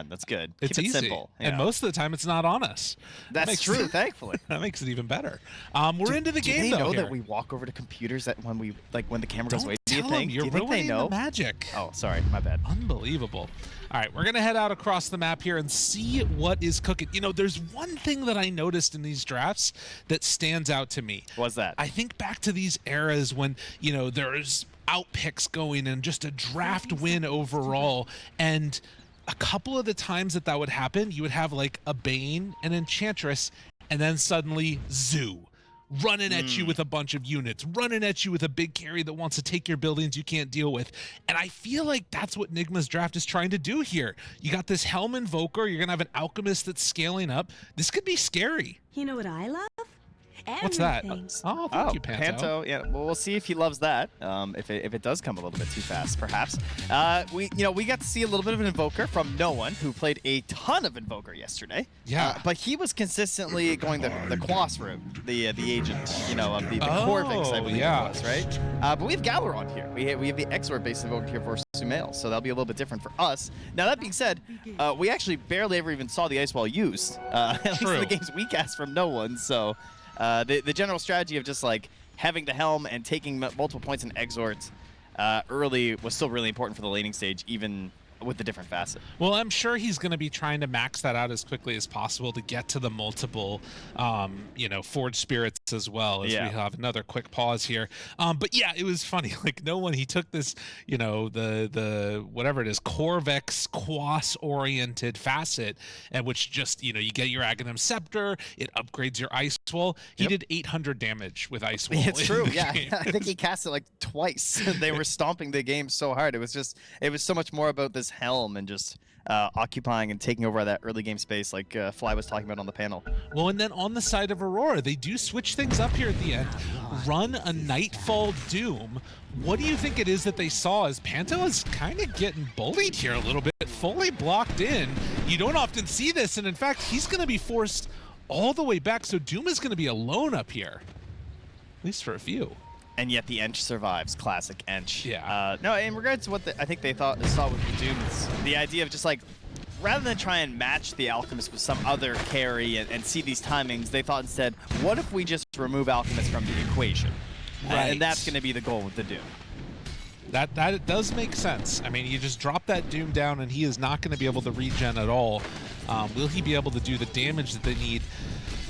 run. That's good. It's Keep it easy. simple. And most of the time, it's not on us. That's true, thankfully. That makes it even better. We're into the game, though. Do they though, know here. that we walk over to computers that when the camera goes away? Don't tell them. You're ruining the magic. Oh, sorry. My bad. Unbelievable. All right, we're going to head out across the map here and see what is cooking. You know, there's one thing that I noticed in these drafts that stands out to me. What's that? I think back to these eras when, you know, there's outpicks going and just a draft win overall. And a couple of the times that would happen, you would have like a Bane, an Enchantress, and then suddenly Zoo. Running at you with a bunch of units, running at you with a big carry that wants to take your buildings you can't deal with. And I feel like that's what Nigma's draft is trying to do here. You got this Helm Invoker, you're going to have an Alchemist that's scaling up. This could be scary. You know what I love? What's that? Everything. Oh, thank you, Panto. Yeah, well, we'll see if he loves that. If it does come a little bit too fast, perhaps. We got to see a little bit of an Invoker from no one who played a ton of Invoker yesterday. Yeah. But he was consistently going the Quas route, the agent, of the Corvix, I believe it was, right? But we have Galaron here. We have the Exort-based Invoker here for Sumail, so that'll be a little bit different for us. Now, that being said, we actually barely ever even saw the Ice Wall used, at least in the games we cast from no one, so... The general strategy of just like having the Helm and taking multiple points in Exort early was still really important for the laning stage, even with the different facet. Well, I'm sure he's going to be trying to max that out as quickly as possible to get to the multiple, Forge Spirits as well, as we have another quick pause here. But yeah, it was funny. Like, no one, he took this, the whatever it is, Corvex Quas-oriented facet, and which just, you get your Aghanim Scepter, it upgrades your Ice Wall. He did 800 damage with Ice Wall. It's true, yeah. I think he cast it like twice. They were stomping the game so hard. It was so much more about this Helm and just occupying and taking over that early game space like Fly was talking about on the panel. Well, and then on the side of Aurora, they do switch things up here at the end. Run a Nightfall Doom. What do you think it is that they saw as Panto is kind of getting bullied here a little bit, fully blocked in? You don't often see this, and in fact, he's going to be forced all the way back, so Doom is going to be alone up here, at least for a few. And yet the Ench survives. Classic Ench. Yeah. No, in regards to what I think they saw with the Doom, is the idea of just like, rather than try and match the Alchemist with some other carry and see these timings, they thought instead, what if we just remove Alchemist from the equation? Right. And that's going to be the goal with the Doom. That does make sense. I mean, you just drop that Doom down and he is not going to be able to regen at all. Will he be able to do the damage that they need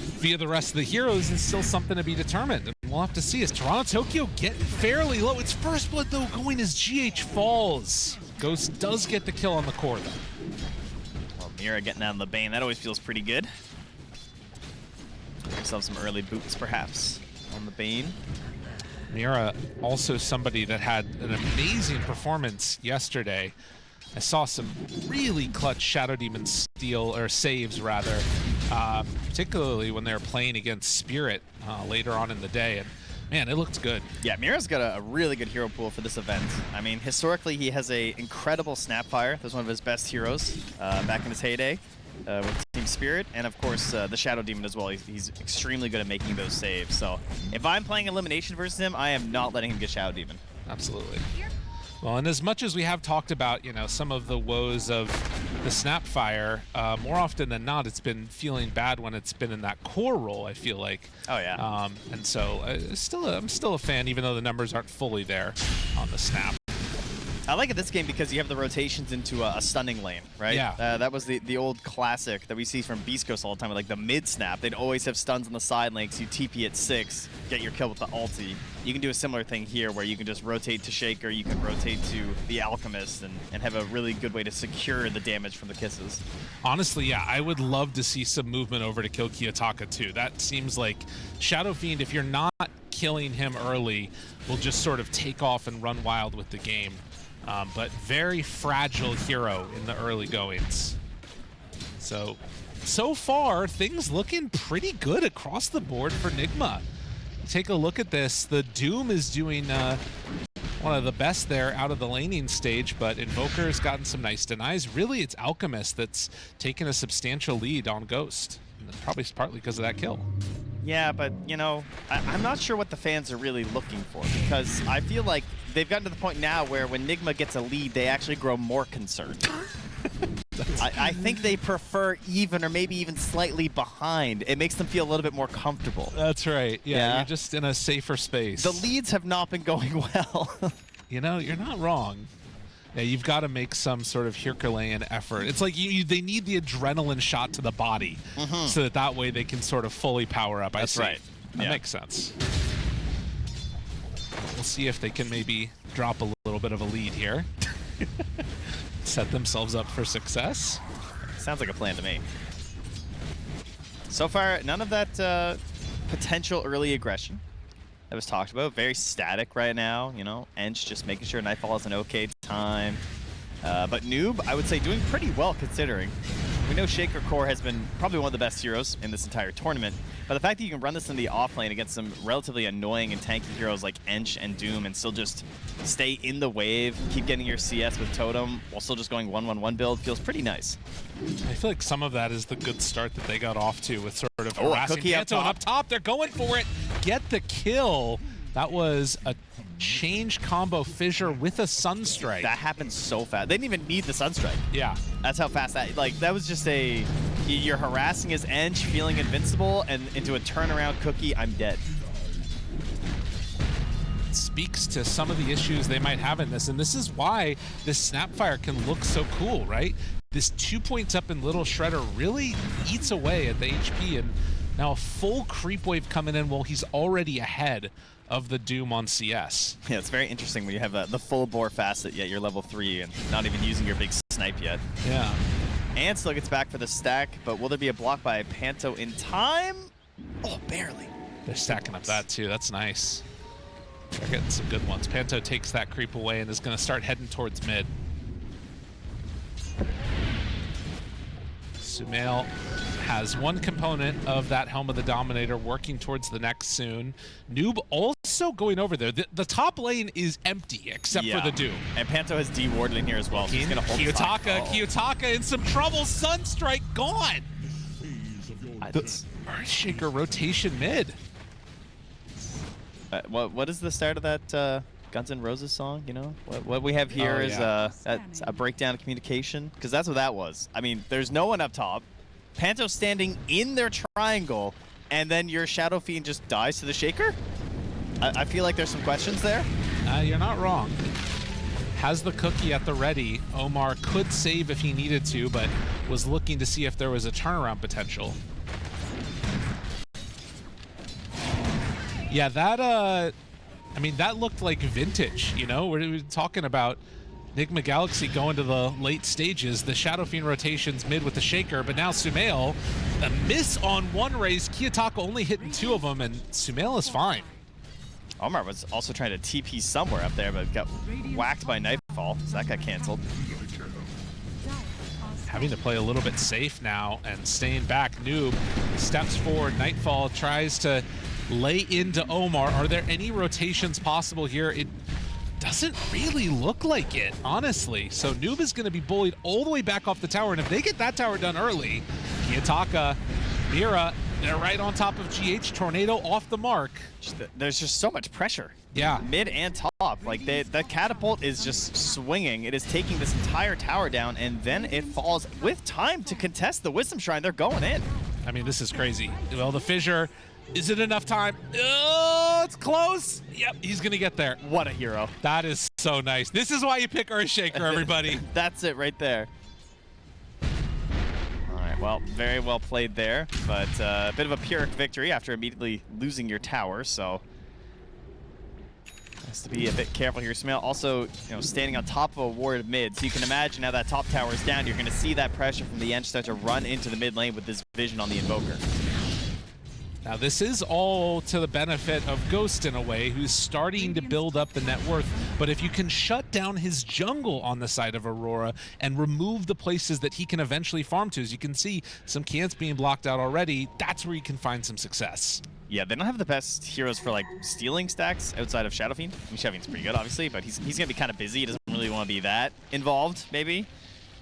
via the rest of the heroes is still something to be determined. And we'll have to see. Is Toronto Tokyo getting fairly low? Its first blood, though, going as GH falls. Ghost does get the kill on the core, though. Well, Mira getting out of the Bane, that always feels pretty good. Give yourself some early boots, perhaps, on the Bane. Mira, also somebody that had an amazing performance yesterday. I saw some really clutch Shadow Demon saves, rather, particularly when they were playing against Spirit later on in the day. And man, it looked good. Yeah, Mira's got a really good hero pool for this event. I mean, historically, he has a incredible Snapfire. That's one of his best heroes back in his heyday with Team Spirit. And of course, the Shadow Demon as well. He's extremely good at making those saves. So if I'm playing Elimination versus him, I am not letting him get Shadow Demon. Absolutely. Well, and as much as we have talked about, some of the woes of the Snapfire, more often than not, it's been feeling bad when it's been in that core role, I feel like. Oh, yeah. And so I'm still a fan, even though the numbers aren't fully there on the Snap. I like it this game because you have the rotations into a stunning lane, right? Yeah. That was the old classic that we see from Beast Coast all the time with like the mid snap. They'd always have stuns on the side lanes. You TP at 6, get your kill with the ulti. You can do a similar thing here where you can just rotate to Shaker, you can rotate to the Alchemist and have a really good way to secure the damage from the kisses. Honestly, yeah, I would love to see some movement over to kill Kiyotaka too. That seems like Shadow Fiend, if you're not killing him early, will just sort of take off and run wild with the game. But very fragile hero in the early goings. So far, things looking pretty good across the board for Nigma. Take a look at this. The Doom is doing one of the best there out of the laning stage, but Invoker's gotten some nice denies. Really, it's Alchemist that's taken a substantial lead on Ghost. And probably partly because of that kill. Yeah, but, I'm not sure what the fans are really looking for, because I feel like they've gotten to the point now where when Nigma gets a lead, they actually grow more concerned. I think they prefer even or maybe even slightly behind. It makes them feel a little bit more comfortable. That's right. Yeah, you're just in a safer space. The leads have not been going well. You know, you're not wrong. Yeah, you've got to make some sort of Herculean effort. It's like they need the adrenaline shot to the body so that way they can sort of fully power up. That's right. That makes sense. We'll see if they can maybe drop a little bit of a lead here. Set themselves up for success. Sounds like a plan to me. So far, none of that potential early aggression that was talked about. Very static right now, you know. Ench just making sure Nightfall has an okay time. But Noob, I would say, doing pretty well considering. We know Shaker Core has been probably one of the best heroes in this entire tournament, but the fact that you can run this in the off lane against some relatively annoying and tanky heroes like Ench and Doom and still just stay in the wave, keep getting your CS with Totem while still just going 1-1-1 build feels pretty nice. I feel like some of that is the good start that they got off to with sort of harassing Cookie Panto up top. They're going for it. Get the kill. That was a change combo fissure with a Sunstrike. That happened so fast. They didn't even need the Sunstrike. Yeah. That's how fast that, like, that was just you're harassing his Ench, feeling invincible, and into a turnaround Cookie, I'm dead. It speaks to some of the issues they might have in this, and this is why this Snapfire can look so cool, right? This 2 points up in Little Shredder really eats away at the HP, and now a full creep wave coming in while he's already ahead of the Doom on CS. Yeah, it's very interesting when you have the full bore facet, yet you're level 3 and not even using your big snipe yet. Yeah. And still gets back for the stack, but will there be a block by Panto in time? Oh, barely. They're stacking up that too. That's nice. They're getting some good ones. Panto takes that creep away and is going to start heading towards mid. Sumail has one component of that Helm of the Dominator working towards the next soon. Noob also going over there. The top lane is empty except for the Doom. And Panto has D-warded in here as well. So he's going to hold Kiyotaka in some trouble. Sunstrike gone. Earthshaker rotation mid. What is the start of that Guns N' Roses song, you know? What we have here is a breakdown of communication, because that's what that was. I mean, there's no one up top. Panto standing in their triangle, and then your Shadow Fiend just dies to the Shaker? I feel like there's some questions there. You're not wrong. Has the Cookie at the ready. Omar could save if he needed to, but was looking to see if there was a turnaround potential. Yeah, that, I mean, that looked like vintage, you know? We're talking about Nigma Galaxy going to the late stages, the Shadow Fiend rotations mid with the Shaker, but now Sumail, a miss on one raise, Kiyotaka only hitting 2 of them, and Sumail is fine. Omar was also trying to TP somewhere up there, but got whacked by Nightfall, so that got canceled. Having to play a little bit safe now and staying back. Noob steps forward, Nightfall tries to lay into Omar. Are there any rotations possible here? It doesn't really look like it, honestly. So Noob is going to be bullied all the way back off the tower, and if they get that tower done early, Kiyotaka, Mira, they're right on top of GH. Tornado off the mark. There's just so much pressure. Yeah. Mid and top. Like, the catapult is just swinging. It is taking this entire tower down, and then it falls with time to contest the Wisdom Shrine. They're going in. I mean, this is crazy. Well, the fissure. Is it enough time? Oh, it's close. Yep, he's going to get there. What a hero. That is so nice. This is why you pick Earthshaker, everybody. That's it right there. All right, well, very well played there, but a bit of a Pyrrhic victory after immediately losing your tower, so has to be a bit careful here. Sumail also, you know, standing on top of a ward mid, so you can imagine now that top tower is down, you're going to see that pressure from the Ench start to run into the mid lane with this vision on the Invoker. Now, this is all to the benefit of Ghost in a way, who's starting to build up the net worth. But if you can shut down his jungle on the side of Aurora and remove the places that he can eventually farm to, as you can see some cans being blocked out already, that's where you can find some success. Yeah, they don't have the best heroes for, like, stealing stacks outside of Shadow Fiend. I mean, Shadow Fiend's pretty good, obviously, but he's going to be kind of busy. He doesn't really want to be that involved, maybe.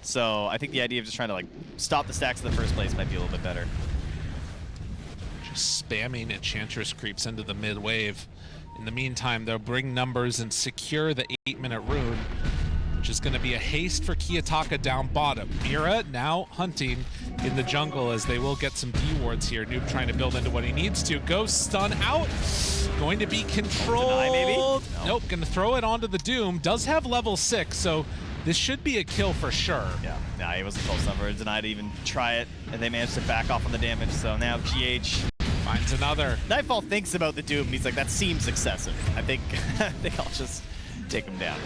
So I think the idea of just trying to, like, stop the stacks in the first place might be a little bit better. Spamming Enchantress creeps into the mid wave. In the meantime, they'll bring numbers and secure the 8-minute rune. which is going to be a haste for Kiyotaka down bottom. Mira now hunting in the jungle as they will get some D-wards here. Noob trying to build into what he needs to. Ghost stun out. Going to be controlled. Deny, maybe? Nope, going to throw it onto the Doom. Does have level 6, so this should be a kill for sure. Yeah, nah, he wasn't close enough for Deny to even try it, and they managed to back off on the damage, so now GH finds another. Nightfall thinks about the Doom, and he's like, that seems excessive. I think I'll just take him down.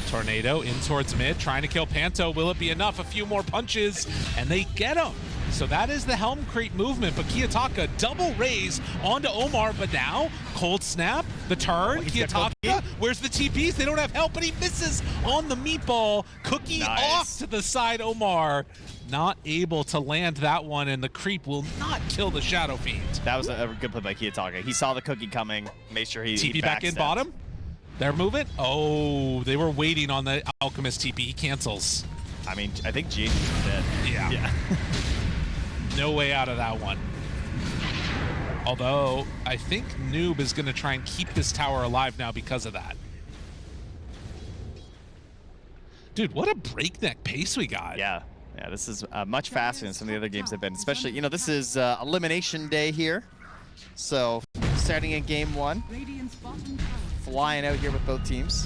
Tornado in towards mid, trying to kill Panto. Will it be enough? A few more punches, and they get him. So that is the Helm Creep movement, but Kiyotaka double raise onto Omar, but now cold snap, the turn, Kiyotaka, where's the TPs? They don't have help, but he misses on the meatball. Cookie off to the side, Omar. Not able to land that one, and the creep will not kill the Shadow Fiend. That was a good play by Kiyotaka. He saw the cookie coming, made sure he TP back in bottom. They're moving. Oh, they were waiting on the Alchemist TP. He cancels. I mean, I think GH is dead. Yeah. No way out of that one. Although, I think Noob is going to try and keep this tower alive now because of that. Dude, what a breakneck pace we got. Yeah, this is much faster than some of the other games have been. Especially, you know, this is Elimination Day here. So, starting in game 1. Flying out here with both teams.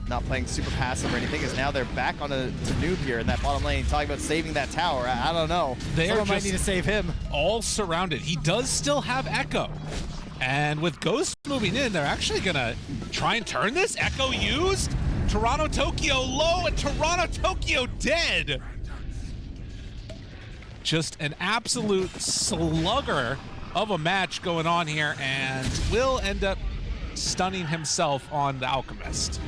Not playing super passive or anything, as now they're back on to Noob here in that bottom lane, talking about saving that tower. I don't know. Someone might need to save him. All surrounded. He does still have Echo. And with Ghost moving in, they're actually going to try and turn this. Echo used. Toronto Tokyo low, and Toronto Tokyo dead. Just an absolute slugger of a match going on here, and will end up stunning himself on the Alchemist.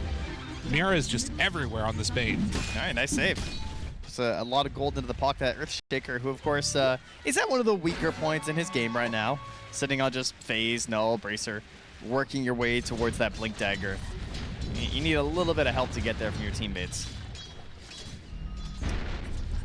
Mira is just everywhere on this bait. All right, nice save. Puts a lot of gold into the pocket. That Earthshaker, who of course is at one of the weaker points in his game right now, sitting on just phase, null, bracer, working your way towards that blink dagger. You need a little bit of help to get there from your teammates.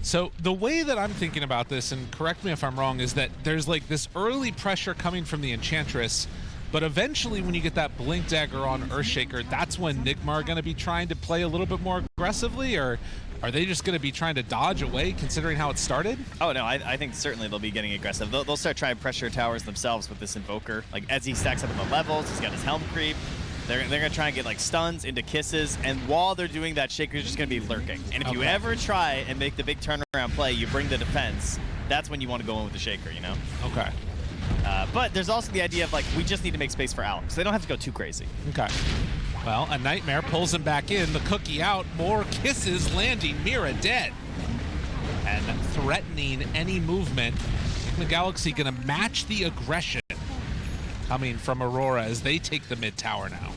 So the way that I'm thinking about this, and correct me if I'm wrong, is that there's like this early pressure coming from the Enchantress, but eventually when you get that blink dagger on Earthshaker, that's when Nigma are going to be trying to play a little bit more aggressively, or are they just going to be trying to dodge away considering how it started? Oh no, I think certainly they'll be getting aggressive. They'll start trying to pressure towers themselves with this Invoker. Like as he stacks up in the levels, he's got his Helm Creep. They're going to try and get like stuns into kisses, and while they're doing that, Shaker's just going to be lurking. And if you ever try and make the big turnaround play, you bring the defense, that's when you want to go in with the Shaker, you know? Okay. But there's also the idea of like, we just need to make space for Alex. They don't have to go too crazy. Okay. Well, a Nightmare pulls him back in, the cookie out, more kisses landing, Mira dead. And threatening any movement. Nigma Galaxy gonna match the aggression coming from Aurora as they take the mid tower now.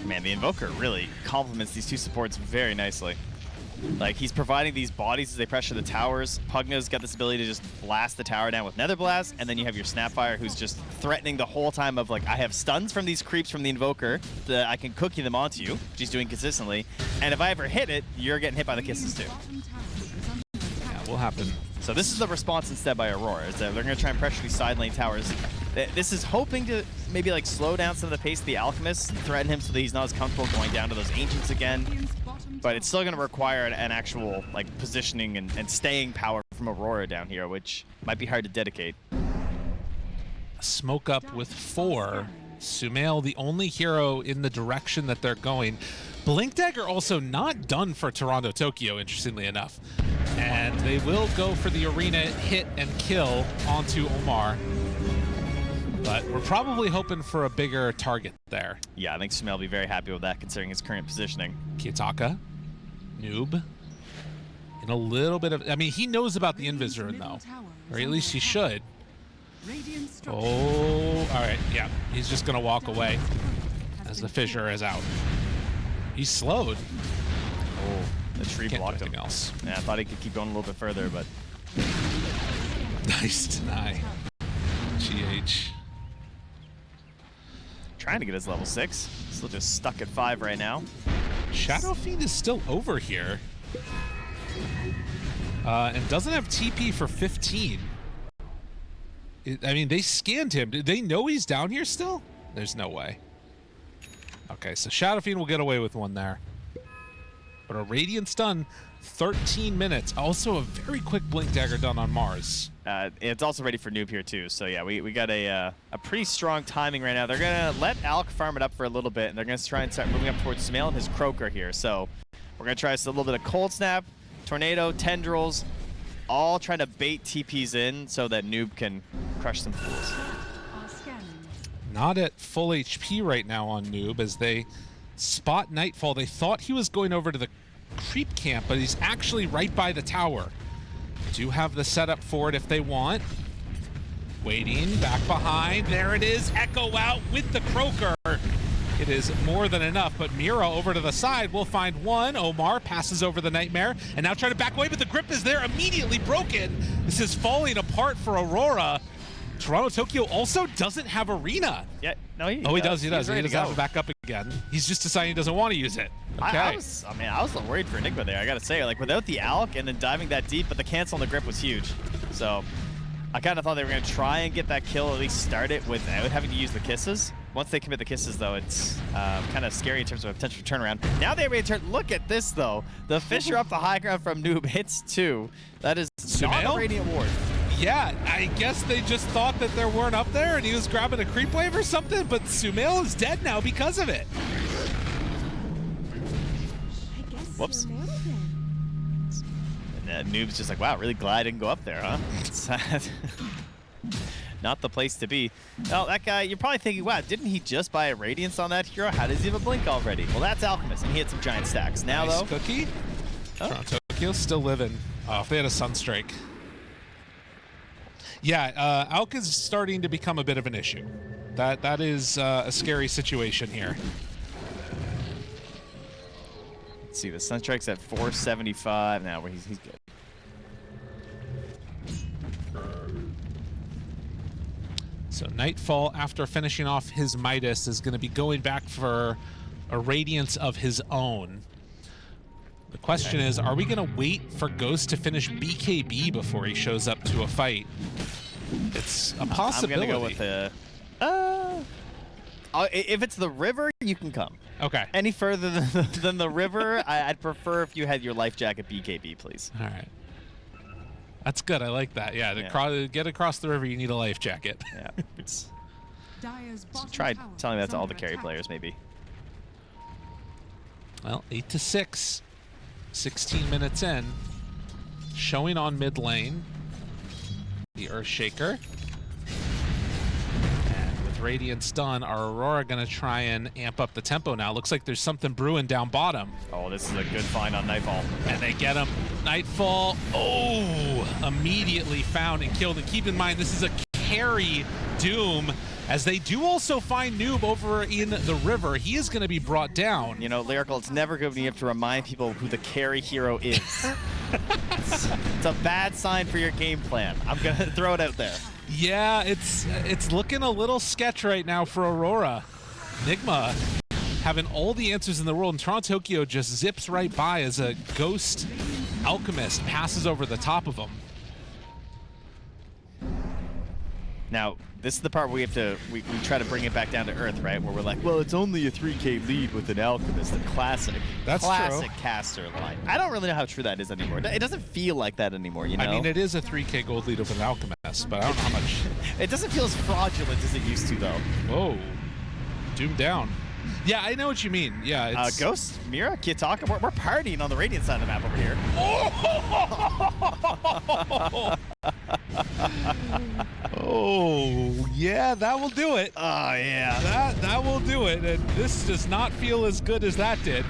Man, the Invoker really complements these two supports very nicely. Like, he's providing these bodies as they pressure the towers. Pugna's got this ability to just blast the tower down with Nether Blast, and then you have your Snapfire who's just threatening the whole time of, like, I have stuns from these creeps from the Invoker that I can cookie them onto you, which he's doing consistently, and if I ever hit it, you're getting hit by the kisses too. Yeah, will happen. So this is the response instead by Aurora, is that they're going to try and pressure these side lane towers. This is hoping to maybe, like, slow down some of the pace of the Alchemist, threaten him so that he's not as comfortable going down to those Ancients again. But it's still going to require an actual like positioning and staying power from Aurora down here, which might be hard to dedicate. Smoke up with 4. Sumail, the only hero in the direction that they're going. Blink Dagger also not done for Toronto Tokyo, interestingly enough. And they will go for the arena hit and kill onto Omar. But we're probably hoping for a bigger target there. Yeah, I think Sumail will be very happy with that considering his current positioning. Kiyotaka, Noob, in a little bit of, I mean, he knows about the Invis though, or at least he should. Oh, all right, yeah, he's just gonna walk away as the fissure is out. He's slowed. Oh, the tree blocked him. Else. Yeah, I thought he could keep going a little bit further, but nice deny. GH. Trying to get his level 6. Still just stuck at 5 right now. Shadow Fiend is still over here. And doesn't have TP for 15. I mean, they scanned him. Did they know he's down here still? There's no way. Okay, so Shadow Fiend will get away with one there. But a Radiant stun, 13 minutes. Also a very quick Blink Dagger done on Mars. It's also ready for Noob here too. So yeah, we got a pretty strong timing right now. They're gonna let Alk farm it up for a little bit, and they're gonna try and start moving up towards Sumail and his Croaker here. So we're gonna try a little bit of Cold Snap, Tornado, Tendrils, all trying to bait TPs in so that Noob can crush some fools. Not at full HP right now on Noob as they spot Nightfall. They thought he was going over to the creep camp, but he's actually right by the tower. Do have the setup for it if they want. Waiting, back behind. There it is, Echo out with the Croaker. It is more than enough, but Mira over to the side will find one. Omar passes over the Nightmare and now trying to back away, but the grip is there, immediately broken. This is falling apart for Aurora. Toronto Tokyo also doesn't have Arena. Yeah, no, he does. He does ready to have go. it back up again. He's just deciding he doesn't want to use it. Okay. I was a little worried for Nigma there, I gotta say. Like, without the Alk and then diving that deep, but the cancel on the grip was huge. So I kind of thought they were going to try and get that kill, at least start it without having to use the kisses. Once they commit the kisses, though, it's kind of scary in terms of a potential turnaround. Now they're ready to turn. Look at this, though. The Fisher up the high ground from Noob hits 2. That is not a Radiant Ward. Yeah, I guess they just thought that there weren't up there and he was grabbing a creep wave or something, but Sumail is dead now because of it. Whoops. And Noob's just like, wow, really glad I didn't go up there, huh? It's not the place to be. Well, that guy, you're probably thinking, wow, didn't he just buy a Radiance on that hero? How does he have a Blink already? Well, that's Alchemist, and he hit some giant stacks. Now, nice though... Cookie. Toronto Tokyo's still living. Oh, if they had a Sunstrike. Yeah, Alk is starting to become a bit of an issue. That is a scary situation here. Let's see, the Sunstrike's at 475 now, where he's good. So Nightfall, after finishing off his Midas, is going to be going back for a Radiance of his own. The question is, are we going to wait for Ghost to finish BKB before he shows up to a fight? It's a possibility. I'm going to go with if it's the river, you can come. Okay. Any further than the river, I'd prefer if you had your life jacket BKB, please. All right. That's good. I like that. Yeah, to get across the river, you need a life jacket. Yeah. So try telling that to all the carry players, maybe. Well, 8-6. 16 minutes in. Showing on mid lane. The Earthshaker. And with Radiance done, are Aurora going to try and amp up the tempo now? Looks like there's something brewing down bottom. Oh, this is a good find on Nightfall. And they get him. Nightfall, immediately found and killed. And keep in mind, this is a carry Doom, as they do also find Noob over in the river. He is going to be brought down. You know, Lyrical, it's never good when you have to remind people who the carry hero is. It's a bad sign for your game plan. I'm going to throw it out there. Yeah, it's looking a little sketch right now for Aurora. Nigma having all the answers in the world, and Toronto Tokyo just zips right by as a Ghost Alchemist passes over the top of him. Now, this is the part where we try to bring it back down to earth, right? Where we're like, well, it's only a 3K lead with an Alchemist, a classic caster line. I don't really know how true that is anymore. It doesn't feel like that anymore, you know? I mean, it is a 3K gold lead with an Alchemist, but I don't know how much. It doesn't feel as fraudulent as it used to, though. Whoa. Doom down. Yeah, I know what you mean. Yeah, it's... Ghost, Mira, Kitaka, we're partying on the Radiant side of the map over here. Oh, yeah, that will do it. Oh, yeah. That will do it. And this does not feel as good as that did.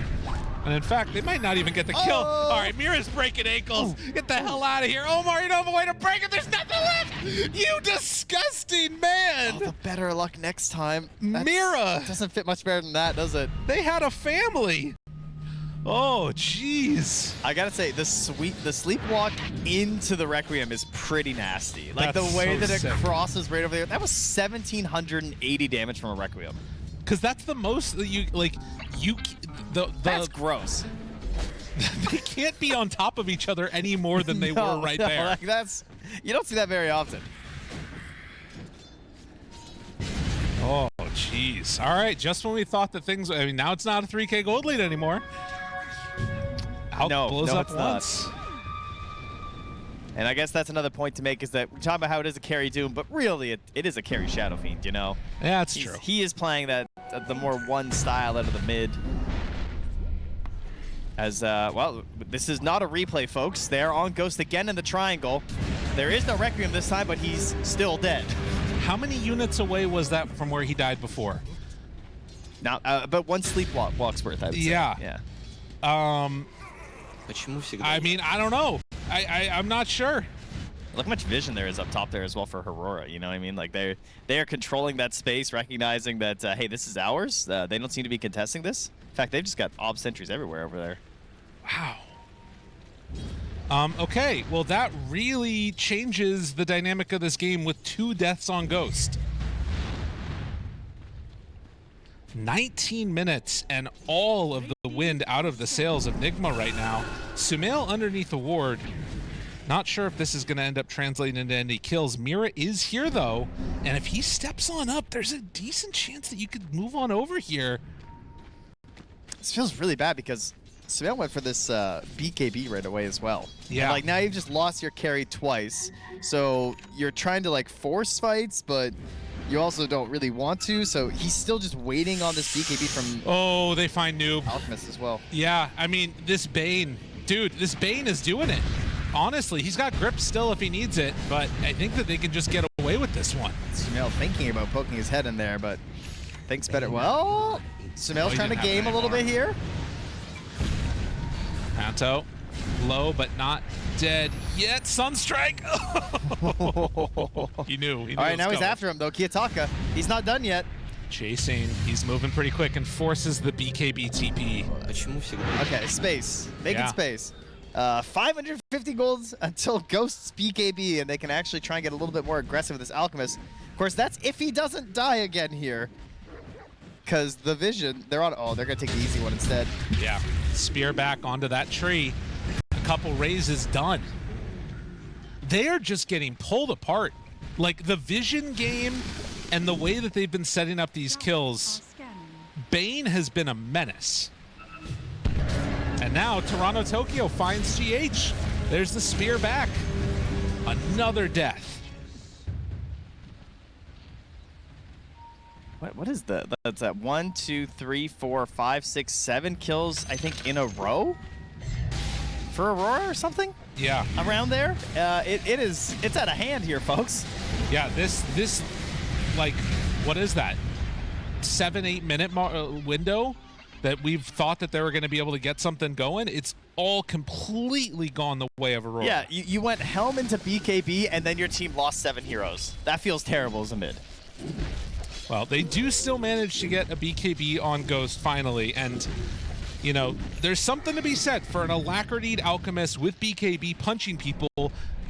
And in fact, they might not even get the kill. All right, Mira's breaking ankles. Get the hell out of here. Omar, you don't have a way to break it. There's nothing left. You disgusting man. Oh, the better luck next time. Mira. Doesn't fit much better than that, does it? They had a family. Oh, jeez. I gotta say, the sleepwalk into the Requiem is pretty nasty. Like, the way that it crosses right over there. That was 1,780 damage from a Requiem. Because that's the most that you, like, that's gross. They can't be on top of each other any more than they were right there. Like, you don't see that very often. Oh, jeez. All right, just when we thought that things... I mean, now it's not a 3K gold lead anymore. Hulk blows up it's once. Not. And I guess that's another point to make is that we talk about how it is a carry Doom, but really it is a carry Shadow Fiend, you know? Yeah, that's true. He is playing that the more one style out of the mid. As, well, this is not a replay, folks. They're on Ghost again in the triangle. There is no Requiem this time, but he's still dead. How many units away was that from where he died before? Now, but one sleepwalk's worth, I would say. Yeah. I mean, I don't know. I'm not sure. Look how much vision there is up top there as well for Aurora. You know what I mean? Like they are controlling that space, recognizing that hey, this is ours. They don't seem to be contesting this. In fact, they've just got ob sentries everywhere over there. Wow. Okay. Well, that really changes the dynamic of this game with 2 deaths on Ghost. 19 minutes and all of the wind out of the sails of Nigma right now. Sumail underneath the ward. Not sure if this is going to end up translating into any kills. Mira is here, though, and if he steps on up, there's a decent chance that you could move on over here. This feels really bad because Sumail went for this BKB right away as well. Yeah. And, like, now you've just lost your carry twice, so you're trying to, like, force fights, but you also don't really want to, so he's still just waiting on this BKB from... Oh, they find Noob. Alchemist as well. Yeah, I mean, this Bane, dude, this Bane is doing it. Honestly, he's got grip still if he needs it, but I think that they can just get away with this one. Sumail thinking about poking his head in there, but thinks better. Well, Sumail's trying to game a little bit here. Panto, low but not dead yet. Sunstrike! He knew. All right, now he's after him, though. Kiyotaka, he's not done yet. Chasing, he's moving pretty quick and forces the BKB TP. Okay, space, making space. 550 golds until Ghost's BKB, and they can actually try and get a little bit more aggressive with this Alchemist. Of course, that's if he doesn't die again here. Because the vision, they're on, oh, they're going to take the easy one instead. Yeah, spear back onto that tree. A couple raises done. They are just getting pulled apart. Like, the vision game and the way that they've been setting up these kills, Bane has been a menace. And now Toronto Tokyo finds GH. There's the spear back. Another death. What is that's that 1, 2, 3, 4, 5, 6, 7 kills, I think, in a row for Aurora or something? Yeah. Around there? It's out of hand here, folks. Yeah, this like, what is that? 7-8 minute window that we've thought that they were going to be able to get something going. It's all completely gone the way of Aurora. Yeah, you went Helm into BKB, and then your team lost 7 heroes. That feels terrible as a mid. Well, they do still manage to get a BKB on Ghost finally, and, you know, there's something to be said for an Alacrity'd Alchemist with BKB punching people,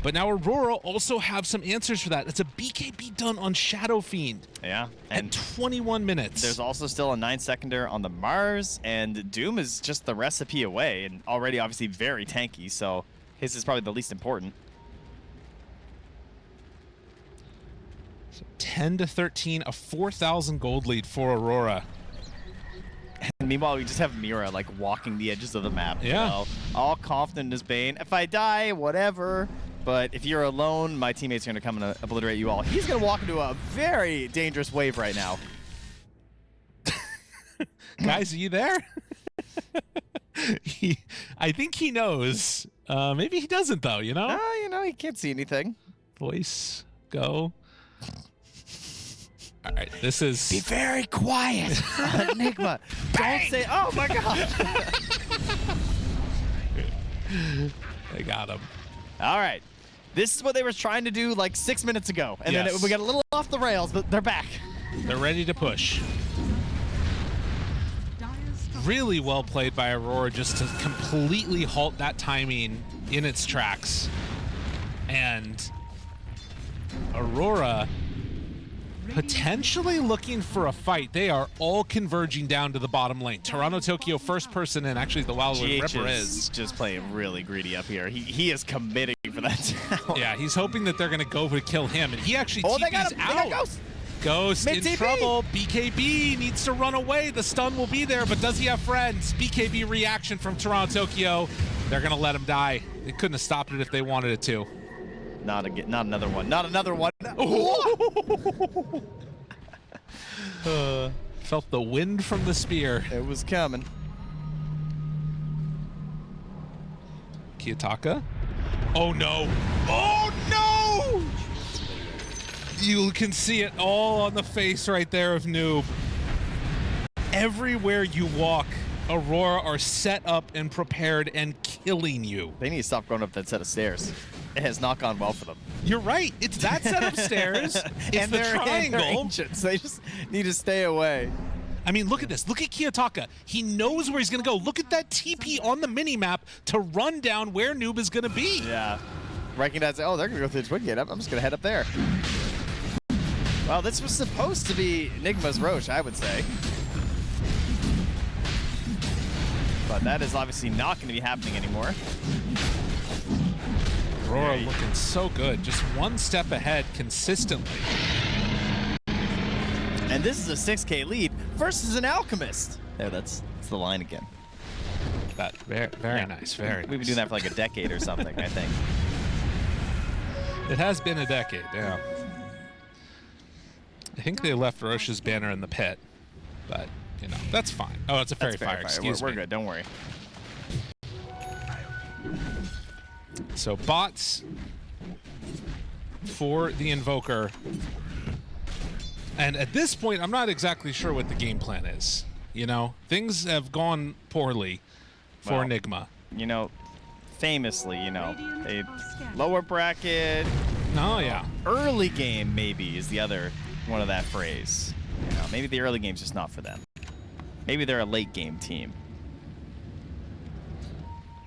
but now Aurora also have some answers for that. It's a BKB done on Shadow Fiend. Yeah. And 21 minutes. There's also still a 9-seconder on the Mars, and Doom is just the recipe away, and already obviously very tanky, so his is probably the least important. 10-13, a 4,000 gold lead for Aurora. And meanwhile, we just have Mira, like, walking the edges of the map. Yeah. You know, all confident in his Bane. If I die, whatever. But if you're alone, my teammates are going to come and obliterate you all. He's going to walk into a very dangerous wave right now. Guys, are you there? I think he knows. Maybe he doesn't, though, you know? You know, he can't see anything. Voice, go. All right, this is... Be very quiet. Nigma, don't say... Oh, my God. They got him. All right. This is what they were trying to do like 6 minutes ago. And then we got a little off the rails, but they're back. They're ready to push. Really well played by Aurora just to completely halt that timing in its tracks. And Aurora potentially looking for a fight. They are all converging down to the bottom lane. Toronto Tokyo first person in, actually the Wild Ripper is just playing really greedy up here. He is committing for that tower. Yeah, he's hoping that they're going to go to kill him, and he actually TP's out. Ghost in trouble. BKB needs to run away. The stun will be there, but does he have friends? BKB reaction from Toronto Tokyo. They're gonna let him die. They couldn't have stopped it if they wanted it to. Not another one. Not another one. Felt the wind from the spear. It was coming. Kiyotaka. Oh no! Oh no! You can see it all on the face right there of Noob. Everywhere you walk, Aurora are set up and prepared and killing you. They need to stop going up that set of stairs. It has not gone well for them. You're right. It's that set of stairs. It's and the they're triangle. Ancients. They just need to stay away. I mean, look at this. Look at Kiyotaka. He knows where he's going to go. Look at that TP on the mini-map to run down where Noob is going to be. Yeah. Recognize, oh, they're going to go through the twin gate. I'm just going to head up there. Well, this was supposed to be Nigma's Roche, I would say. But that is obviously not going to be happening anymore. Aurora looking so good. Just one step ahead consistently. And this is a 6K lead versus an Alchemist. There, that's the line again. That very nice, very nice. We've been doing that for like a decade or something, I think. It has been a decade, yeah. I think they left Roche's banner in the pit, but, you know, that's fine. Oh, it's a fairy fire, excuse me. We're good, don't worry. So bots for the Invoker. And at this point, I'm not exactly sure what the game plan is. You know, things have gone poorly for Nigma. You know, famously, you know, a lower bracket. Oh, yeah. Early game, maybe, is the other one of that phrase. You know, maybe the early game's just not for them. Maybe they're a late game team.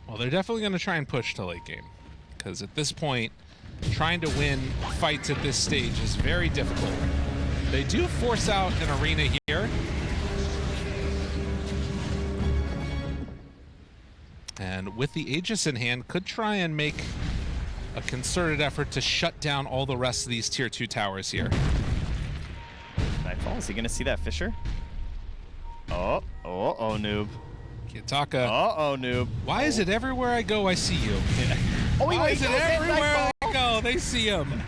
Well, they're definitely going to try and push to late game. Because at this point, trying to win fights at this stage is very difficult. They do force out an arena here. And with the Aegis in hand, could try and make a concerted effort to shut down all the rest of these tier 2 towers here. Nightfall, is he gonna see that Fisher? Oh, Noob. Kiyotaka. Noob. Why is it everywhere I go, I see you? Yeah. Why is it everywhere I go, they see him?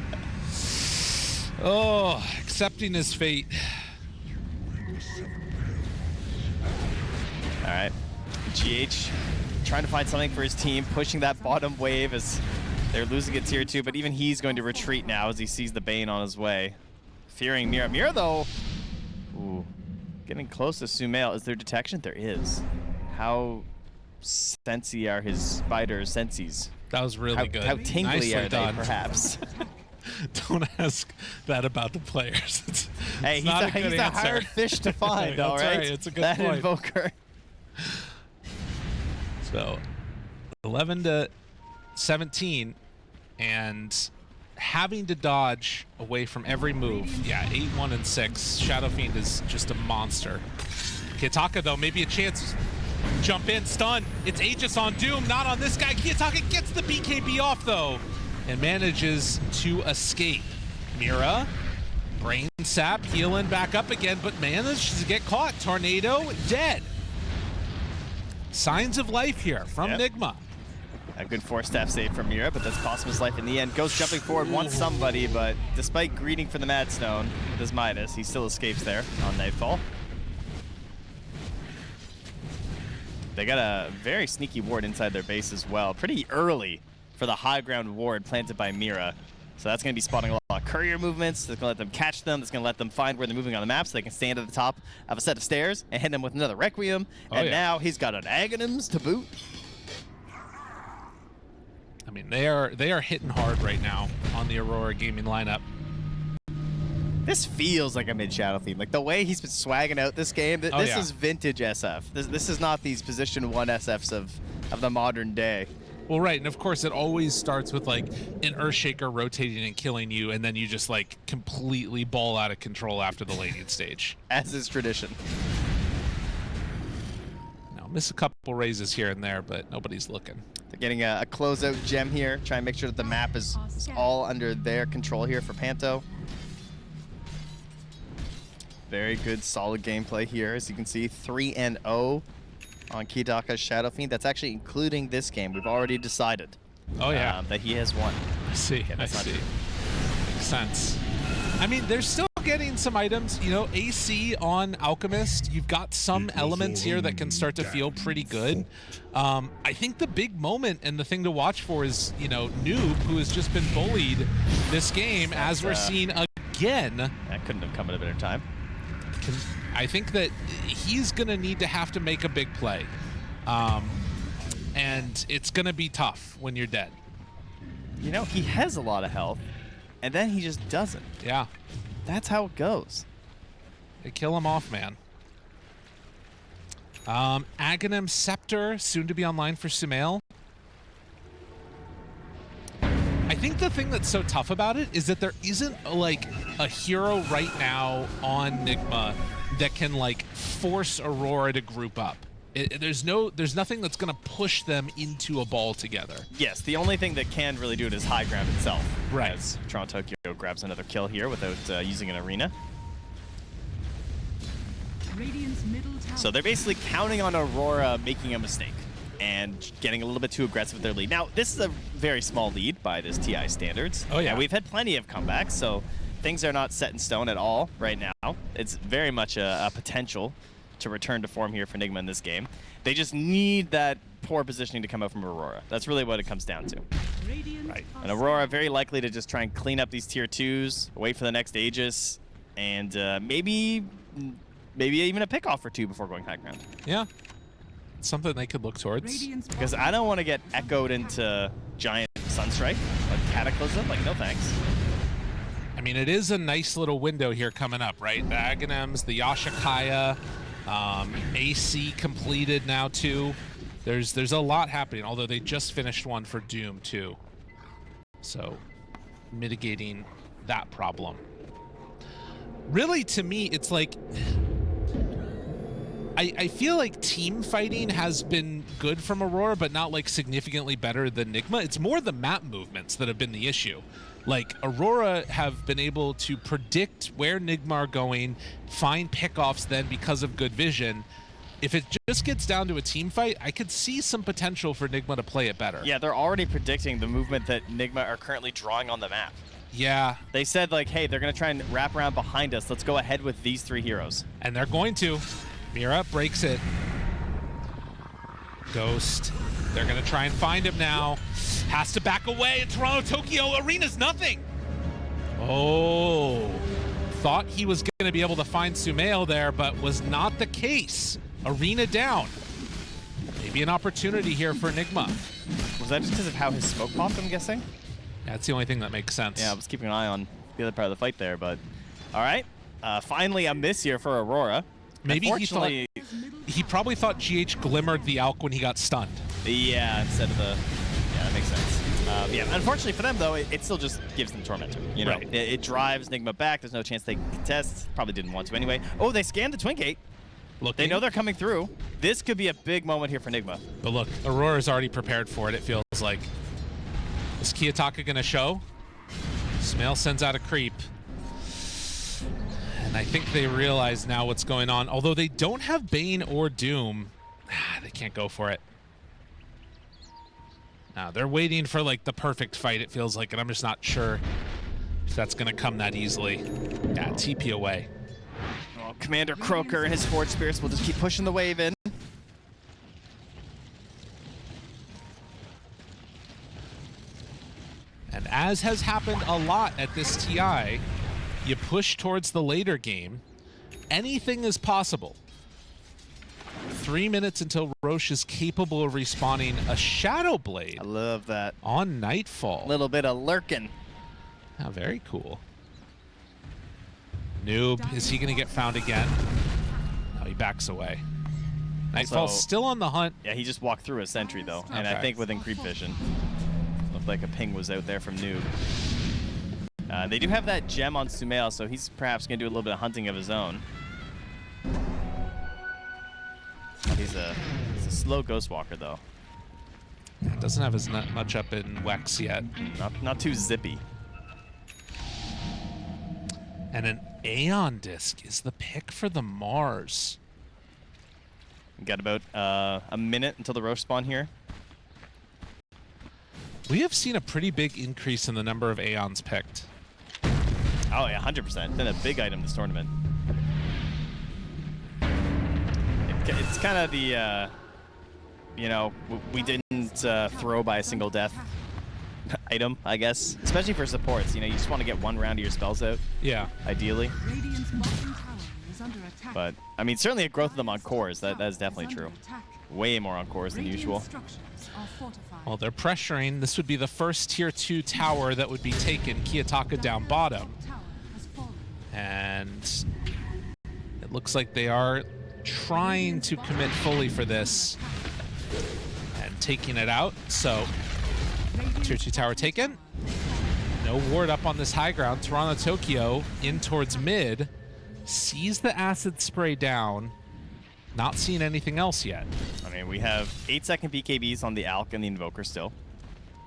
Oh, accepting his fate. All right, GH trying to find something for his team, pushing that bottom wave as they're losing at tier 2, but even he's going to retreat now as he sees the Bane on his way. Fearing Mira. Mira, though, ooh, getting close to Sumail. Is there detection? There is. How sensy are his spider sensies? That was really good. How tingly Nicely are done. they, perhaps? Don't ask that about the players. Hey, he's a hard fish to find, all right? It's a good that point. Invoker. So, 11 to 17, and having to dodge away from every move. Yeah, 8, 1, and 6. Shadow Fiend is just a monster. Kiyotaka, though, maybe a chance. Jump in, stun. It's Aegis on Doom, not on this guy. Kiyotaka gets the BKB off, though, and manages to escape. Mira, Brain Sap, healing back up again, but manages to get caught. Tornado, dead. Signs of life here from Nigma. A good 4-staff save from Mira, but that's cost him his life in the end. Goes jumping forward, wants somebody, but despite greeting for the Mad Stone with his Midas, he still escapes there on Nightfall. They got a very sneaky ward inside their base as well. Pretty early for the high ground ward planted by Mira. So that's going to be spotting a lot of courier movements. That's going to let them catch them. That's going to let them find where they're moving on the map so they can stand at the top of a set of stairs and hit them with another Requiem. And now he's got an Aghanims to boot. I mean, they are hitting hard right now on the Aurora Gaming lineup. This feels like a mid-shadow theme. Like the way he's been swagging out this game, this is vintage SF. This is not these position 1 SFs of the modern day. Well, right, and of course it always starts with like an Earthshaker rotating and killing you, and then you just like completely ball out of control after the laning stage. As is tradition. Now, miss a couple raises here and there, but nobody's looking. They're getting a closeout gem here, trying to make sure that the map is all under their control here for Panto. Very good, solid gameplay here. As you can see, 3-0 on Kidaka's Shadow Fiend. That's actually including this game. We've already decided. Oh yeah, that he has won. I see. Yeah, I see. Makes sense. I mean, they're still getting some items. You know, AC on Alchemist. You've got some elements here that can start to feel pretty good. I think the big moment and the thing to watch for is, you know, Noob, who has just been bullied this game, as we're seeing again. That couldn't have come at a better time. I think that he's going to need to have to make a big play. And it's going to be tough when you're dead. You know, he has a lot of health, and then he just doesn't. Yeah. That's how it goes. They kill him off, man. Aghanim Scepter, soon to be online for Sumail. I think the thing that's so tough about it is that there isn't like a hero right now on Nigma that can like force Aurora to group up. There's nothing that's going to push them into a ball together. Yes, the only thing that can really do it is high ground itself. Right. As Toronto Tokyo grabs another kill here without using an arena. So they're basically counting on Aurora making a mistake and getting a little bit too aggressive with their lead. Now, this is a very small lead by this TI standards. Oh, yeah. And we've had plenty of comebacks, so things are not set in stone at all right now. It's very much a potential to return to form here for Nigma in this game. They just need that poor positioning to come out from Aurora. That's really what it comes down to. Right. And Aurora very likely to just try and clean up these tier 2s, wait for the next Aegis, and maybe even a pickoff or two before going high ground. Yeah. It's something they could look towards. Because I don't want to get echoed into giant Sunstrike, like Cataclysm, like no thanks. I mean, it is a nice little window here coming up, right? The Aghanims, the Yashikaya, AC completed now too. There's a lot happening, although they just finished one for Doom too. So mitigating that problem. Really, to me, it's like I feel like team fighting has been good from Aurora, but not like significantly better than Nigma. It's more the map movements that have been the issue. Like, Aurora have been able to predict where Nigma are going, find pickoffs then because of good vision. If it just gets down to a team fight, I could see some potential for Nigma to play it better. Yeah, they're already predicting the movement that Nigma are currently drawing on the map. Yeah. They said, like, hey, they're going to try and wrap around behind us. Let's go ahead with these 3 heroes. And they're going to. Mira breaks it. Ghost. They're going to try and find him now. Has to back away. Toronto Tokyo Arena's nothing. Oh. Thought he was going to be able to find Sumail there, but was not the case. Arena down. Maybe an opportunity here for Nigma. Was that just because of how his smoke popped, I'm guessing? That's the only thing that makes sense. Yeah, I was keeping an eye on the other part of the fight there, but all right. Finally a miss here for Aurora. Maybe he probably thought GH glimmered the Alk when he got stunned. Yeah, instead of the... Yeah, that makes sense. Yeah, unfortunately for them, though, it still just gives them Tormentor. You know, Right. it drives Nigma back. There's no chance they can contest. Probably didn't want to anyway. Oh, they scanned the Twin Gate. Looking. They know they're coming through. This could be a big moment here for Nigma. But look, Aurora's already prepared for it, it feels like. Is Kiyotaka going to show? Sumail sends out a creep. And I think they realize now what's going on. Although they don't have Bane or Doom, they can't go for it. Now they're waiting for like the perfect fight, it feels like, and I'm just not sure if that's going to come that easily. Yeah, TP away. Oh, Commander Croker and his Forge Spirits will just keep pushing the wave in. And as has happened a lot at this TI, you push towards the later game, anything is possible. 3 minutes until Roche is capable of respawning a Shadow Blade. I love that. On Nightfall. A little bit of lurking. Oh, very cool. Noob, is he going to get found again? No, he backs away. Nightfall's still on the hunt. Yeah, he just walked through a sentry, though. And I think within creep vision. Looked like a ping was out there from Noob. They do have that gem on Sumail, so he's perhaps going to do a little bit of hunting of his own. He's a slow Ghost Walker, though. Doesn't have as much up in Wex yet. Not too zippy. And an Aeon Disc is the pick for the Mars. We've got about a minute until the Roche spawn here. We have seen a pretty big increase in the number of Aeons picked. Oh yeah, 100%. Been a big item this tournament. It's kind of the, you know, we didn't throw by a single death item, I guess. Especially for supports, you know, you just want to get one round of your spells out. Yeah. Ideally. But, I mean, certainly a growth of them on cores. That is definitely true. Way more on cores than usual. Well, they're pressuring. This would be the first tier 2 tower that would be taken. Kiyotaka down bottom. And it looks like they are trying to commit fully for this and taking it out. So, tier 2 tower taken. No ward up on this high ground. Toronto Tokyo in towards mid. Sees the acid spray down. Not seeing anything else yet. I mean, we have 8-second BKBs on the Alk and the Invoker still.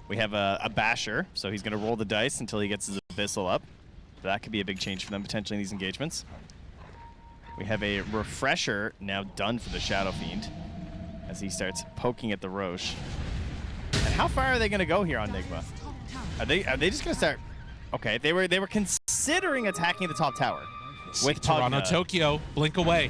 We have a Basher, so he's going to roll the dice until he gets his Abyssal up. That could be a big change for them potentially in these engagements. We have a Refresher now done for the Shadow Fiend as he starts poking at the Roche. And how far are they going to go here on Nigma? Are they just going to start? Okay, they were considering attacking the top tower with Toronto Tokyo blink away.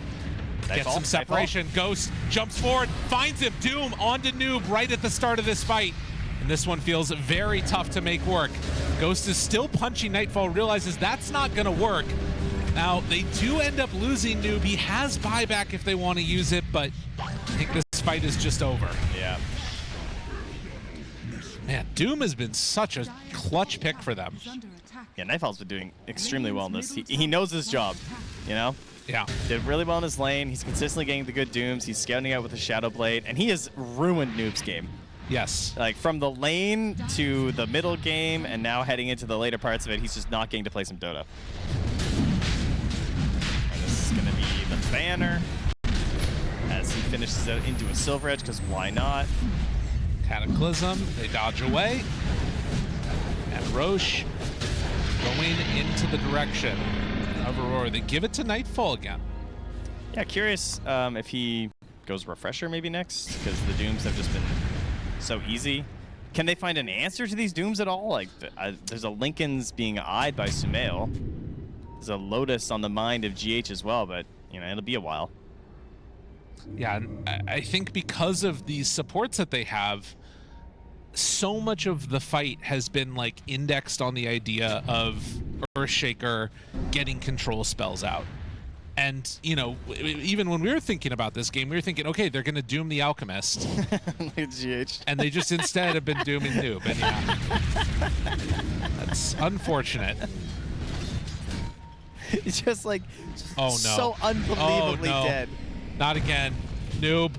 Get some separation. Nightfall. Ghost jumps forward, finds him. Doom onto Noob right at the start of this fight. And this one feels very tough to make work. Ghost is still punching Nightfall, realizes that's not going to work. Now, they do end up losing Noob. He has buyback if they want to use it, but I think this fight is just over. Yeah. Man, Doom has been such a clutch pick for them. Yeah, Nightfall's been doing extremely well in this. He knows his job, you know? Yeah. Did really well in his lane. He's consistently getting the good Dooms. He's scouting out with a Shadow Blade, and he has ruined Noob's game. Yes. Like, from the lane to the middle game, and now heading into the later parts of it, he's just not getting to play some Dota. And this is going to be the banner as he finishes out into a Silver Edge, because why not? Cataclysm, they dodge away. And Roche going into the direction of Aurora. They give it to Nightfall again. Yeah, curious if he goes Refresher maybe next, because the Dooms have just been so easy. Can they find an answer to these Dooms at all? Like, there's a Lincoln's being eyed by Sumail. There's a Lotus on the mind of GH as well, but, you know, it'll be a while. Yeah, and I think because of these supports that they have, so much of the fight has been like indexed on the idea of Earthshaker getting control spells out. And, you know, even when we were thinking about this game, we were thinking, okay, they're going to doom the Alchemist. GH. And they just instead have been dooming Noob. And yeah, that's unfortunate. It's just like, oh, no. So unbelievably dead. Not again. Noob.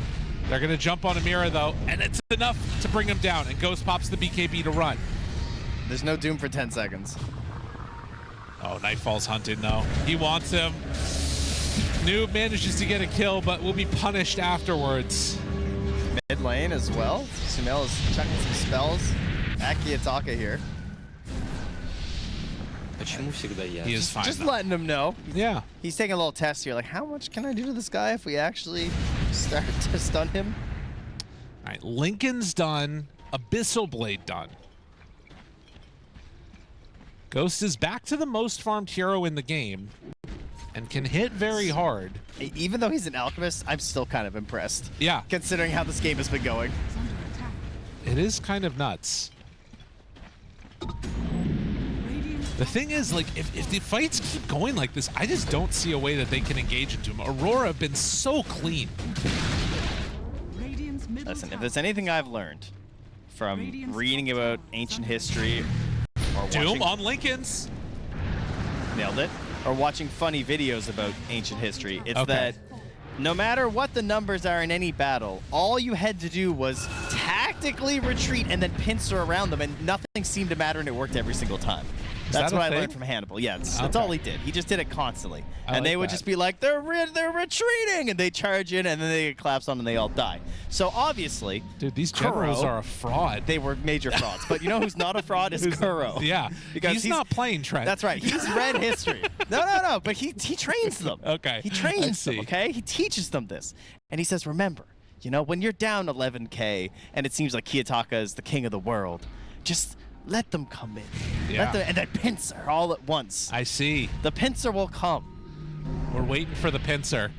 They're going to jump on Amira, though, and it's enough to bring him down. And Ghost pops the BKB to run. There's no Doom for 10 seconds. Oh, Nightfall's hunting, though. He wants him. Noob manages to get a kill, but will be punished afterwards. Mid lane as well. Sumail is chucking some spells. At Kiyotaka here. He is fine. Just letting him know. Yeah. He's taking a little test here. Like, how much can I do to this guy if we actually start to stun him? All right, Lincoln's done. Abyssal Blade done. Ghost is back to the most farmed hero in the game and can hit very hard. Even though he's an alchemist, I'm still kind of impressed. Yeah. Considering how this game has been going. It is kind of nuts. The thing is, like, if the fights keep going like this, I just don't see a way that they can engage into him. Aurora have been so clean. Listen, if there's anything I've learned from reading about ancient history or Doom on Lincoln's. Nailed it. Or watching funny videos about ancient history, it's that no matter what the numbers are in any battle, all you had to do was tactically retreat and then pincer around them, and nothing seemed to matter, and it worked every single time. That's what I learned from Hannibal. Yeah, that's all he did. He just did it constantly. And they would just be like, they're retreating, and they charge in, and then they get collapsed on, and they all die. So obviously, dude, these generals are a fraud. They were major frauds. But you know who's not a fraud is Kuro. Yeah, because he's not playing Trent. That's right. He's read history. No. But he trains them. Okay. He trains them. Okay. He teaches them this, and he says, remember, you know, when you're down 11K, and it seems like Kiyotaka is the king of the world, just let them come in. Yeah. And then pincer all at once. I see. The pincer will come. We're waiting for the pincer.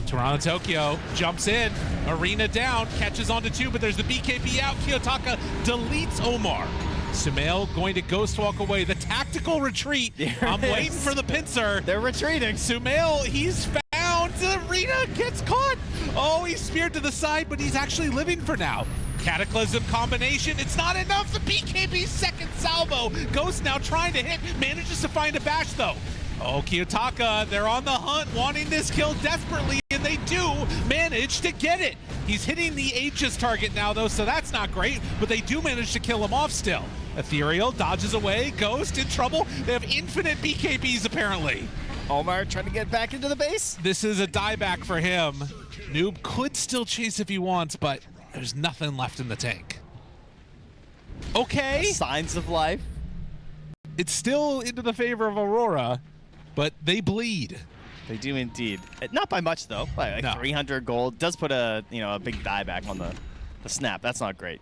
Toronto Tokyo jumps in, arena down, catches onto 2, but there's the BKB out. Kiyotaka deletes Omar. Sumail going to ghost walk away. The tactical retreat. I'm waiting for the pincer. They're retreating. Sumail, he's found. The arena gets caught. Oh, he's speared to the side, but he's actually living for now. Cataclysm combination, it's not enough. The BKB's second salvo. Ghost now trying to hit, manages to find a bash though. Oh, Kiyotaka, they're on the hunt, wanting this kill desperately, and they do manage to get it. He's hitting the Aegis target now though, so that's not great, but they do manage to kill him off still. Ethereal dodges away, Ghost in trouble. They have infinite BKBs apparently. Omar trying to get back into the base. This is a dieback for him. Noob could still chase if he wants, but there's nothing left in the tank. Okay. Signs of life. It's still into the favor of Aurora, but they bleed. They do indeed. Not by much though. Like no. 300 gold does put a big dieback on the snap. That's not great.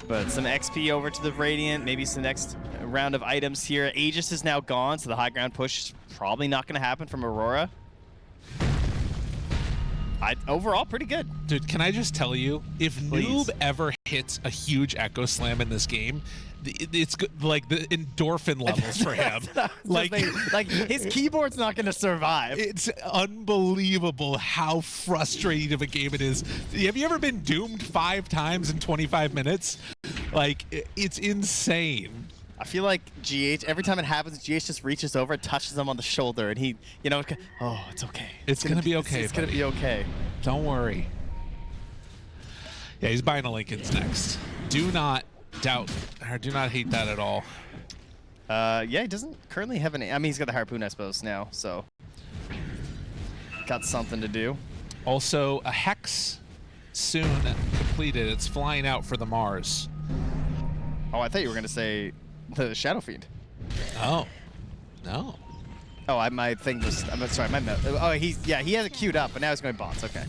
But some XP over to the Radiant. Maybe some next round of items here. Aegis is now gone, so the high ground push is probably not going to happen from Aurora. Overall, pretty good. Dude, can I just tell you, if Please. Noob ever hits a huge Echo Slam in this game, it's good, like the endorphin levels for him. like his keyboard's not going to survive. It's unbelievable how frustrating of a game it is. Have you ever been doomed 5 times in 25 minutes? Like, it's insane. I feel like GH, every time it happens, GH just reaches over, touches him on the shoulder, and he, oh, it's okay. It's gonna be okay. It's gonna be okay. Don't worry. Yeah, he's buying a Lincoln's next. Do not doubt, or do not hate that at all. Yeah, he doesn't currently have any. I mean, he's got the harpoon, I suppose, now, so got something to do. Also, a Hex soon completed. It's flying out for the Mars. Oh, I thought you were gonna say the Shadow Fiend. Oh, no. Oh, my thing was. I'm sorry. Oh, he has it queued up, but now he's going bots. Okay.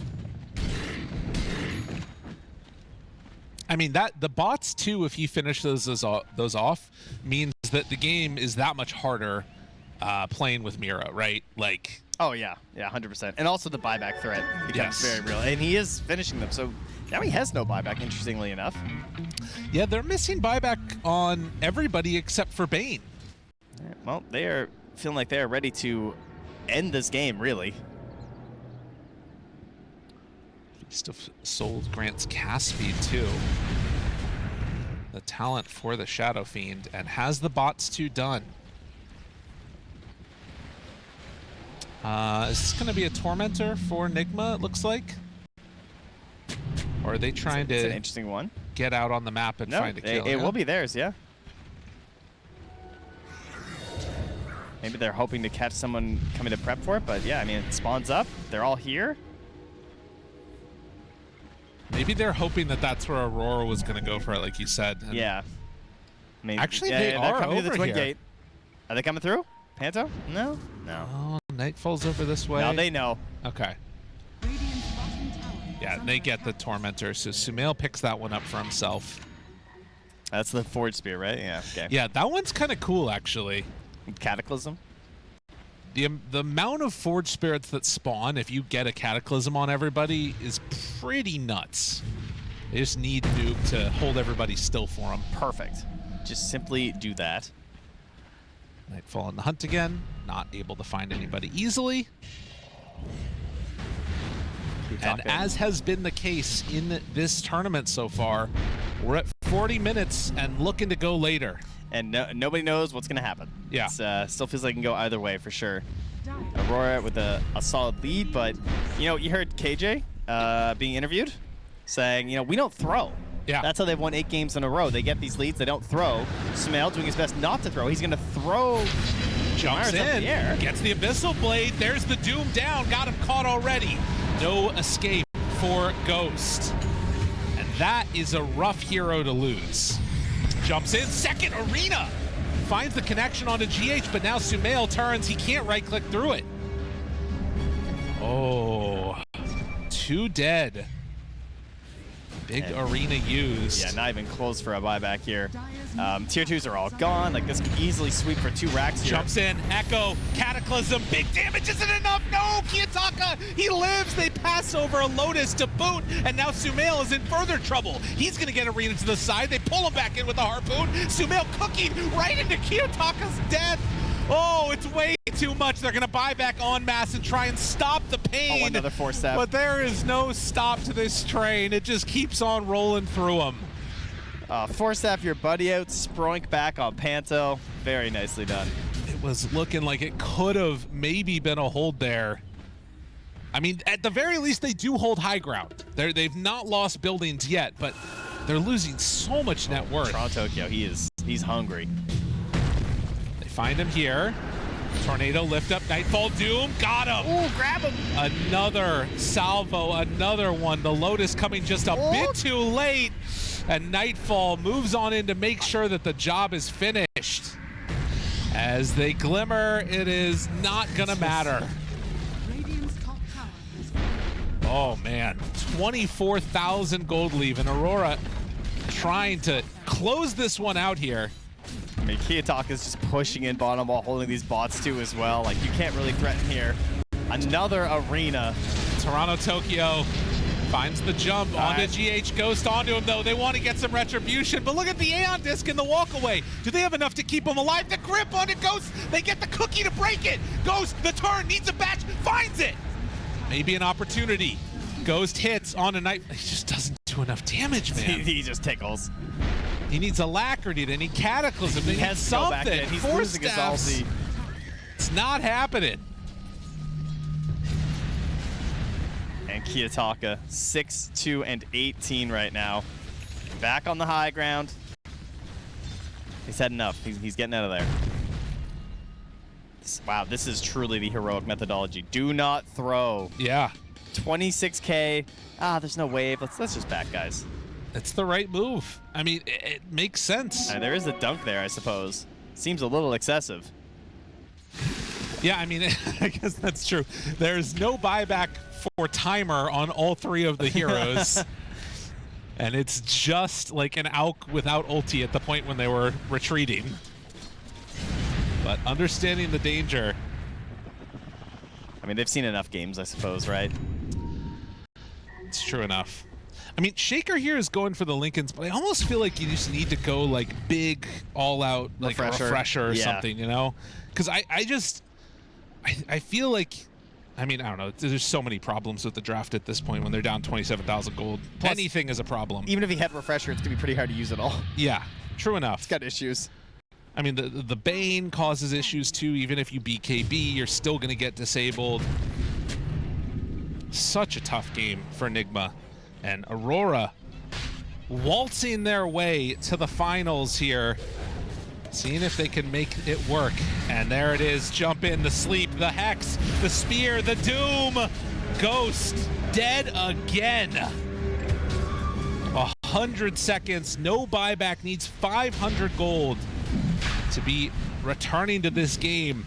I mean the bots too. If you finish those off, means that the game is that much harder playing with Mira, right? Like. Oh yeah, 100%. And also the buyback threat becomes very real, and he is finishing them. So now he has no buyback. Interestingly enough. Yeah, they're missing buyback on everybody except for Bane. Well, they are feeling like they are ready to end this game, really. Feast of Souls grants cast speed too. The talent for the Shadow Fiend, and has the bots 2 done. Is this going to be a Tormentor for Nigma, it looks like? Or are they trying it's to an interesting one. Get out on the map and find a kill? It will be theirs, yeah. Maybe they're hoping to catch someone coming to prep for it, but yeah, I mean, it spawns up. They're all here. Maybe they're hoping that that's where Aurora was going to go for it, like you said. And yeah. I mean, actually, they are coming over to the Twin here. Gate. Are they coming through? Panto? No? No. Oh, Nightfall's over this way. Now they know. Okay. Yeah, they get the Tormentor, so Sumail picks that one up for himself. That's the Forge Spear, right? Yeah, okay. Yeah, that one's kind of cool, actually. Cataclysm? The amount of Forge Spirits that spawn, if you get a Cataclysm on everybody, is pretty nuts. They just need Noob to hold everybody still for them. Perfect. Just simply do that. Nightfall on the hunt again. Not able to find anybody easily. And as has been the case in this tournament so far, we're at 40 minutes and looking to go later. And nobody knows what's going to happen. Yeah. It still feels like it can go either way for sure. Aurora with a solid lead, but, you heard KJ being interviewed saying, we don't throw. Yeah. That's how they've won 8 games in a row. They get these leads, they don't throw. Sumail doing his best not to throw. He's going to throw. Jumps in, gets the Abyssal Blade. There's the Doom down. Got him caught already. No escape for Ghost. And that is a rough hero to lose. Jumps in, second Arena. Finds the connection onto GH, but now Sumail turns. He can't right-click through it. Oh, 2 dead. Big arena used. Yeah, not even close for a buyback here. Tier 2s are all gone. Like, this could easily sweep for 2 racks here. Jumps in, Echo, Cataclysm, big damage isn't enough. No, Kiyotaka, he lives. They pass over a Lotus to boot, and now Sumail is in further trouble. He's gonna get arena to the side. They pull him back in with a harpoon. Sumail cooking right into Kiyotaka's death. Oh, it's way too much. They're going to buy back en masse and try and stop the pain. Oh, another 4-step. But there is no stop to this train. It just keeps on rolling through them. 4-step your buddy out, Sproink back on Panto. Very nicely done. It was looking like it could have maybe been a hold there. I mean, at the very least, they do hold high ground. They've not lost buildings yet, but they're losing so much net worth. Toronto Tokyo, he's hungry. Find him here. Tornado lift up, Nightfall Doom, got him. Ooh, grab him. Another salvo, another one. The Lotus coming just a bit too late. And Nightfall moves on in to make sure that the job is finished. As they glimmer, it is not gonna matter. Oh man, 24,000 gold leave, and Aurora trying to close this one out here. I mean, Kiyotaka is just pushing in bottom while holding these bots too as well. Like, you can't really threaten here. Another arena. Toronto Tokyo finds the jump onto GH. Ghost onto him though. They want to get some retribution, but look at the Aeon Disc in the walkaway. Do they have enough to keep him alive? The grip onto Ghost. They get the cookie to break it. Ghost, the turn, needs a batch, finds it. Maybe an opportunity. Ghost hits on a knife. He just doesn't do enough damage, man. He just tickles. He needs Alacrity, they need Cataclysm, they need something. He's losing his ulti. It's not happening. And Kiyotaka, 6, 2, and 18 right now. Back on the high ground. He's had enough. He's getting out of there. Wow, this is truly the heroic methodology. Do not throw. Yeah. 26K. There's no wave. Let's just back, guys. It's the right move. I mean, it makes sense. There is a dunk there, I suppose. Seems a little excessive. Yeah, I mean, I guess that's true. There's no buyback for timer on all 3 of the heroes. And it's just like an Auk without ulti at the point when they were retreating. But understanding the danger. I mean, they've seen enough games, I suppose, right? It's true enough. I mean, Shaker here is going for the Lincolns, but I almost feel like you just need to go like big, all-out, like refresher or something, you know? Because I feel like, I mean, I don't know. There's so many problems with the draft at this point when they're down 27,000 gold. Plus, anything is a problem. Even if he had refresher, it's gonna be pretty hard to use it all. Yeah, true enough. It's got issues. I mean, the Bane causes issues too. Even if you BKB, you're still gonna get disabled. Such a tough game for Nigma. And Aurora waltzing their way to the finals here. Seeing if they can make it work. And there it is. Jump in, the sleep, the hex, the spear, the doom. Ghost dead again. 100 seconds, no buyback, needs 500 gold to be returning to this game.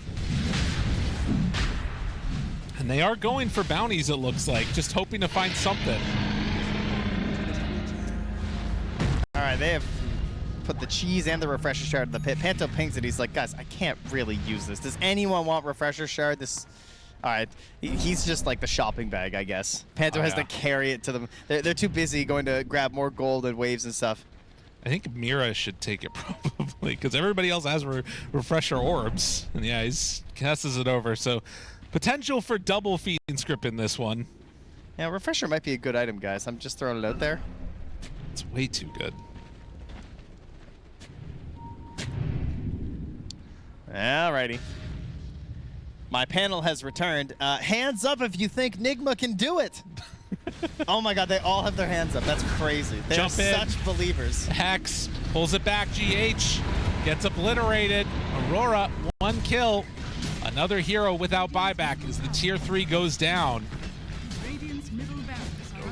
And they are going for bounties, it looks like, just hoping to find something. All right, they have put the cheese and the refresher shard in the pit. Panto pings it. He's like, guys, I can't really use this. Does anyone want refresher shard? All right, he's just like the shopping bag, I guess. Panto has to carry it to them. They're too busy going to grab more gold and waves and stuff. I think Mira should take it probably, because everybody else has refresher orbs. And yeah, he passes it over. So potential for double feeding script in this one. Yeah, refresher might be a good item, guys. I'm just throwing it out there. It's way too good. Alrighty. My panel has returned. Hands up if you think Nigma can do it. Oh my god, they all have their hands up. That's crazy. They're Jump in. such believers. Hex pulls it back. GH gets obliterated. Aurora, 1 kill. Another hero without buyback as the tier 3 goes down.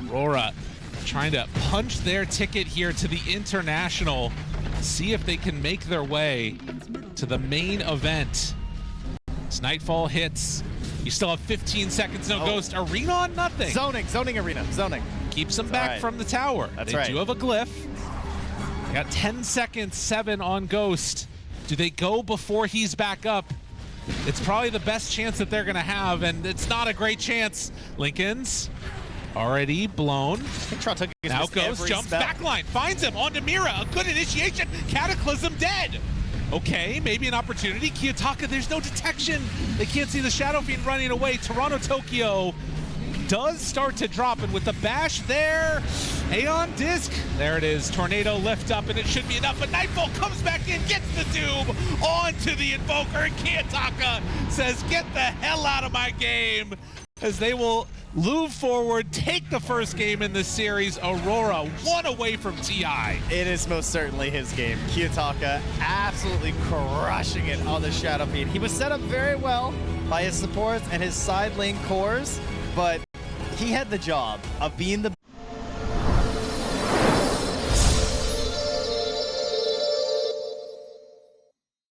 Aurora trying to punch their ticket here to the International. See if they can make their way to the main event. As Nightfall hits, you still have 15 seconds, no Ghost. Arena on nothing. Zoning Arena, zoning. Keeps them back from the tower. That's They do have a glyph. They got 10 seconds, 7 on Ghost. Do they go before he's back up? It's probably the best chance that they're gonna have, and it's not a great chance. Lincoln's already blown. Now Ghost jumps backline, finds him onto Mira. A good initiation. Cataclysm dead. Okay, maybe an opportunity. Kiyotaka, there's no detection. They can't see the Shadow Fiend running away. Toronto Tokyo does start to drop, and with the bash there, Aeon Disc, there it is. Tornado lift up, and it should be enough, but Nightfall comes back in, gets the Doom onto the Invoker, and Kiyotaka says, get the hell out of my game, as they will move forward, take the first game in this series. Aurora, 1 away from TI. It is most certainly his game. Kiyotaka absolutely crushing it on the Shadow Fiend. He was set up very well by his supports and his side lane cores, but he had the job of being the